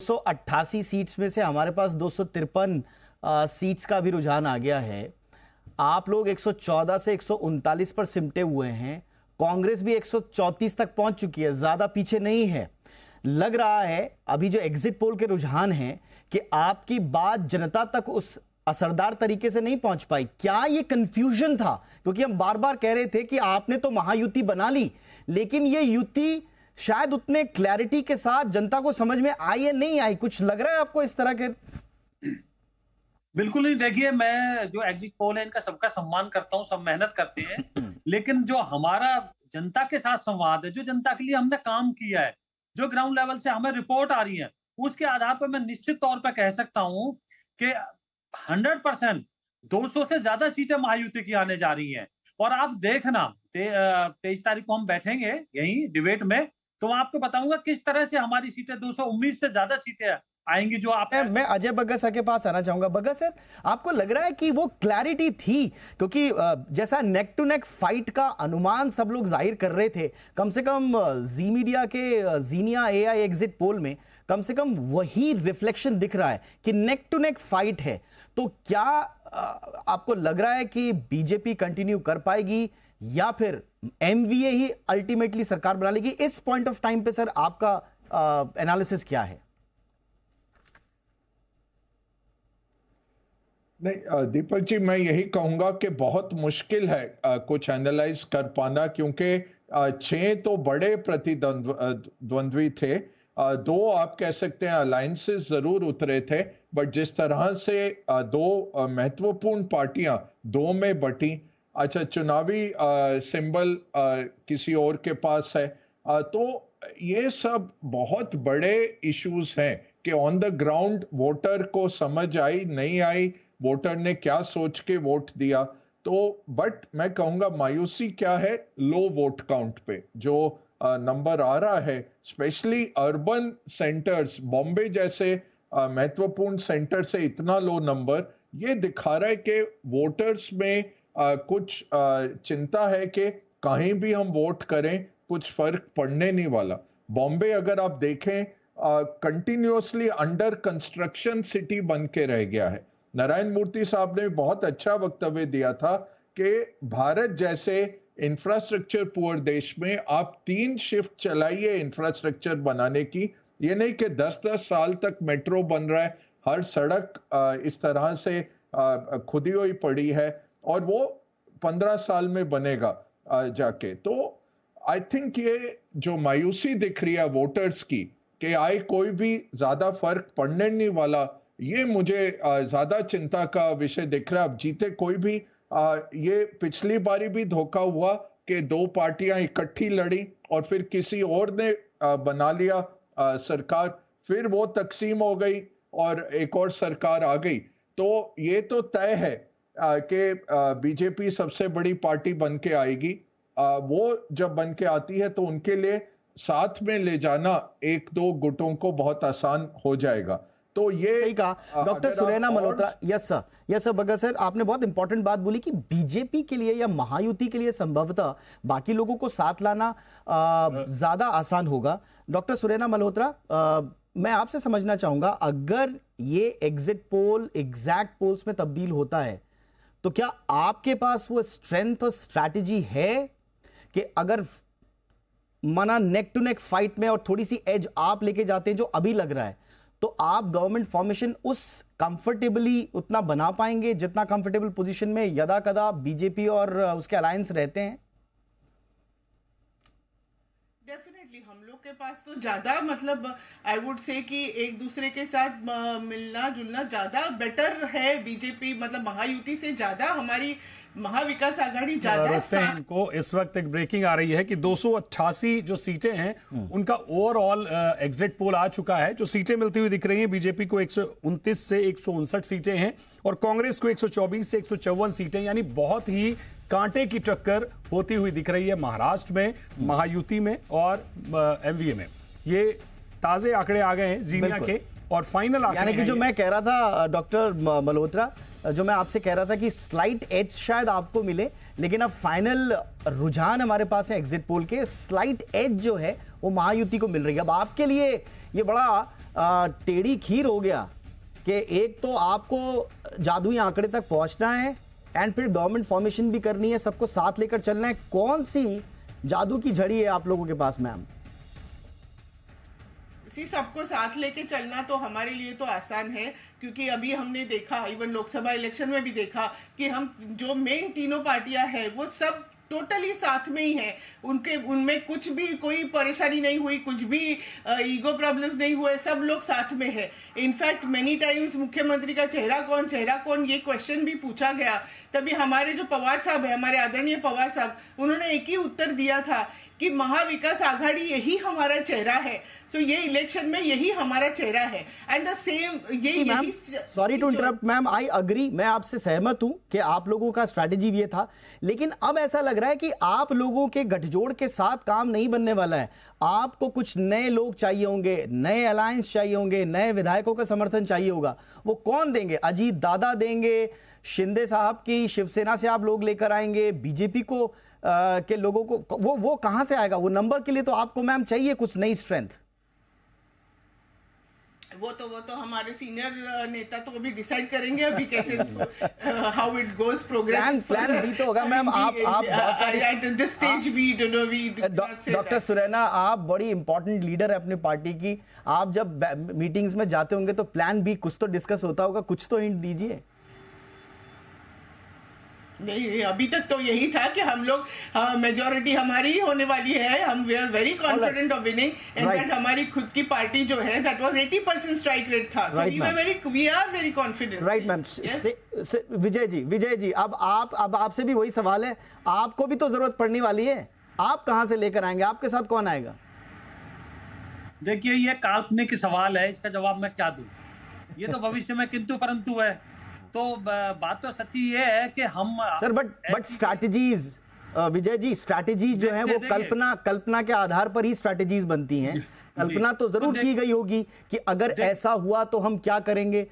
288 seats में से हमारे पास 253 सीट्स का भी रुझान आ गया है। आप लोग 114 से 139 पर सिमटे हुए हैं। कांग्रेस भी 134 तक पहुंच चुकी है, ज्यादा पीछे नहीं है। लग रहा है अभी जो एग्जिट पोल के रुझान हैं कि आपकी बात जनता तक उस असरदार तरीके से नहीं पहुंच पाई। क्या ये कंफ्यूजन था? क्योंकि हम बार बार कह रहे थे कि आपने तो महायुति बना ली, लेकिन ये युति शायद उतने क्लैरिटी के साथ जनता को समझ में आई या नहीं आई। कुछ लग रहा है आपको इस तरह के? बिल्कुल नहीं। देखिए, मैं जो एग्जिट पोल है इनका सबका सम्मान करता हूं, सब मेहनत करते हैं, लेकिन जो हमारा जनता के साथ संवाद है, जो जनता के लिए हमने काम किया है, जो ग्राउंड लेवल से हमें रिपोर्ट आ रही है, उसके आधार पर मैं निश्चित तौर पर कह सकता हूं कि 100% 200 से ज्यादा सीटें महायुति की आने जा रही हैं। और आप देखना 23 तारीख को हम बैठेंगे यहीं डिबेट में, तो मैं आपको बताऊंगा किस तरह से हमारी सीटें 219 से ज्यादा सीटें आएंगी। जो आप मैं अजय बग्गा सर के पास आना चाहूंगा। बग्गा सर, आपको लग रहा है कि वो क्लैरिटी थी? क्योंकि जैसा नेक टू नेक फाइट का अनुमान सब लोग जाहिर कर रहे थे, कम से कम जी मीडिया के जीनिया एआई एग्जिट पोल में कम से कम वही रिफ्लेक्शन दिख रहा है कि नेक टू नेक फाइट है। तो क्या आपको लग रहा है कि बीजेपी कंटिन्यू कर पाएगी या फिर एमवीए ही अल्टीमेटली सरकार बना लेगी? इस पॉइंट ऑफ टाइम पे सर आपका एनालिसिस क्या है? नहीं दीपक जी, मैं यही कहूंगा कि बहुत मुश्किल है कुछ एनालाइज कर पाना, क्योंकि 6 तो बड़े प्रतिद्वंद्वी थे, 2 आप कह सकते हैं अलायंसेस जरूर उतरे थे, बट जिस तरह से 2 महत्वपूर्ण पार्टियां 2 में बटी, अच्छा चुनावी सिंबल किसी और के पास है, तो ये सब बहुत बड़े इश्यूज हैं कि ऑन द ग्राउंड वोटर को समझ आई नहीं आई, वोटर ने क्या सोच के वोट दिया। तो बट मैं कहूंगा मायूसी क्या है, लो वोट काउंट पे जो नंबर आ रहा है, स्पेशली अर्बन सेंटर्स, बॉम्बे जैसे महत्वपूर्ण सेंटर से इतना लो नंबर, ये दिखा रहा है कि वोटर्स में कुछ चिंता है कि कहीं भी हम वोट करें कुछ फर्क पड़ने नहीं वाला। बॉम्बे अगर आप देखें कंटिन्यूअसली अंडर कंस्ट्रक्शन सिटी बन के रह गया है। नारायण मूर्ति साहब ने बहुत अच्छा वक्तव्य दिया था कि भारत जैसे इंफ्रास्ट्रक्चर पुअर देश में आप 3 शिफ्ट चलाइए इंफ्रास्ट्रक्चर बनाने की। ये नहीं कि 10-10 साल तक मेट्रो बन रहा है, हर सड़क इस तरह से खुदी हुई पड़ी है और वो 15 साल में बनेगा जाके। तो आई थिंक ये जो मायूसी दिख रही है वोटर्स की कि आए कोई भी ज्यादा फर्क पड़ने नहीं वाला, ये मुझे ज्यादा चिंता का विषय दिख रहा है। अब जीते कोई भी, ये पिछली बारी भी धोखा हुआ कि 2 पार्टियां इकट्ठी लड़ी और फिर किसी और ने बना लिया सरकार, फिर वो तकसीम हो गई और एक और सरकार आ गई। तो ये तो तय है कि बीजेपी सबसे बड़ी पार्टी बन के आएगी। वो जब बन के आती है तो उनके लिए साथ में ले जाना 1-2 गुटों को बहुत आसान हो जाएगा। तो ये सही कहा doctor Sunaina Malhotra. Yes sir Bagga sir, आपने बहुत इंपॉर्टेंट बात बोली कि बीजेपी के लिए या महायुति के लिए संभवतः बाकी लोगों को साथ लाना ज्यादा आसान होगा। डॉक्टर सुनैना मल्होत्रा, मैं आपसे समझना चाहूंगा, अगर ये एग्जिट पोल एग्जैक्ट पोल्स में तब्दील होता है तो क्या आपके पास वो स्ट्रेंथ और स्ट्रैटेजी है कि अगर मना नेक टू नेक फाइट में और थोड़ी सी एज आप लेके जाते हैं जो अभी लग रहा है, तो आप गवर्नमेंट फॉर्मेशन उस कंफर्टेबली उतना बना पाएंगे जितना कंफर्टेबल पोजीशन में यदा कदा बीजेपी और उसके अलायंस रहते हैं? डेफिनेटली हम लोग के पास तो ज्यादा, मतलब आई वुड से कि एक दूसरे के साथ मिलना जुलना ज्यादा बेटर है। बीजेपी मतलब महायुति से ज्यादा हमारी महाविकास आघाड़ी ज्यादा है। इनको इस वक्त एक ब्रेकिंग आ रही है कि 288 जो सीटें हैं उनका ओवरऑल एग्जिट पोल आ चुका है। जो सीटें मिलती हुई दिख रही हैं, बीजेपी को 129 से 159 सीटें हैं और कांग्रेस को 124 से 154 सीटें, यानी बहुत ही कांटे की टक्कर होती हुई दिख रही है महाराष्ट्र में, महायुति में और एमवीए में। ये ताजे आंकड़े आ गए हैं जीनिया के और फाइनल आंकड़े, यानी कि जो मैं कह रहा था डॉक्टर मल्होत्रा, जो मैं आपसे कह रहा था कि स्लाइट एज शायद आपको मिले, लेकिन अब फाइनल रुझान हमारे पास है एग्जिट पोल के, स्लाइट एज जो है वो महायुति को मिल रही है। अब आपके लिए ये बड़ा टेढ़ी खीर हो गया कि एक तो आपको जादुई आंकड़े तक पहुंचना है एंड फिर गवर्नमेंट फॉर्मेशन भी करनी है, सबको साथ लेकर चलना है। कौन सी जादू की झड़ी है आप लोगों के पास मैम? सबको साथ लेके चलना तो हमारे लिए तो आसान है, क्योंकि अभी हमने देखा, इवन लोकसभा इलेक्शन में भी देखा कि हम जो मेन तीनों पार्टियां हैं वो सब टोटली साथ में ही है। उनमें कुछ भी कोई परेशानी नहीं हुई, कुछ भी ईगो प्रॉब्लम्स नहीं हुए, सब लोग साथ में है। इनफैक्ट मेनी टाइम्स मुख्यमंत्री का चेहरा कौन ये क्वेश्चन भी पूछा गया, तभी हमारे जो पवार साहब है, हमारे आदरणीय पवार साहब, उन्होंने एक ही उत्तर दिया था कि महाविकास आघाड़ी यही हमारा चेहरा है। सो ये इलेक्शन में यही हमारा चेहरा है एंड द सेम यही। Sorry to interrupt ma'am, I agree, मैं आपसे सहमत हूं कि आप लोगों का स्ट्रैटेजी ये था, लेकिन अब ऐसा लग रहा है कि आप लोगों के गठजोड़ के साथ काम नहीं बनने वाला है। आपको कुछ नए लोग चाहिए होंगे, नए अलायंस चाहिए होंगे, नए विधायकों का समर्थन चाहिए होगा। वो कौन देंगे? अजीत दादा देंगे, शिंदे साहब की शिवसेना से आप लोग लेकर आएंगे, बीजेपी को के लोगों को वो कहां से आएगा? वो नंबर के लिए तो आपको मैम चाहिए कुछ नई स्ट्रेंथ। वो तो हमारे सीनियर नेता तो अभी डिसाइड करेंगे अभी कैसे how it goes progress. Plan B तो होगा मैम। आप at this stage we doctor Suraina, आप बड़ी इंपॉर्टेंट लीडर है अपनी पार्टी की। आप जब मीटिंग्स में जाते होंगे तो प्लान बी कुछ तो डिस्कस होता होगा, कुछ तो हिंट दीजिए। नहीं, अभी तक तो यही था कि हम लोग मेजॉरिटी हमारी ही होने वाली है। हम we are very confident of winning. In fact हमारी खुद की पार्टी जो है दैट वाज 80% स्ट्राइक रेट था। So we are very confident. Right ma'am. Vijay ji अब आपसे भी वही सवाल है, आपको भी तो जरूरत पड़ने वाली है, आप कहां से लेकर आएंगे? आपके साथ कौन आएगा? देखिए, ये काल्पनिक सवाल है, इसका जवाब मैं क्या दूं? ये तो भविष्य में किंतु परंतु है। तो बात तो सच्ची ये है कि हम sir but strategies, Vijay ji, strategies जो है वो कल्पना के आधार पर ही स्ट्रैटेजीज बनती हैं। कल्पना तो जरूर की गई होगी कि अगर ऐसा हुआ तो हम क्या करेंगे।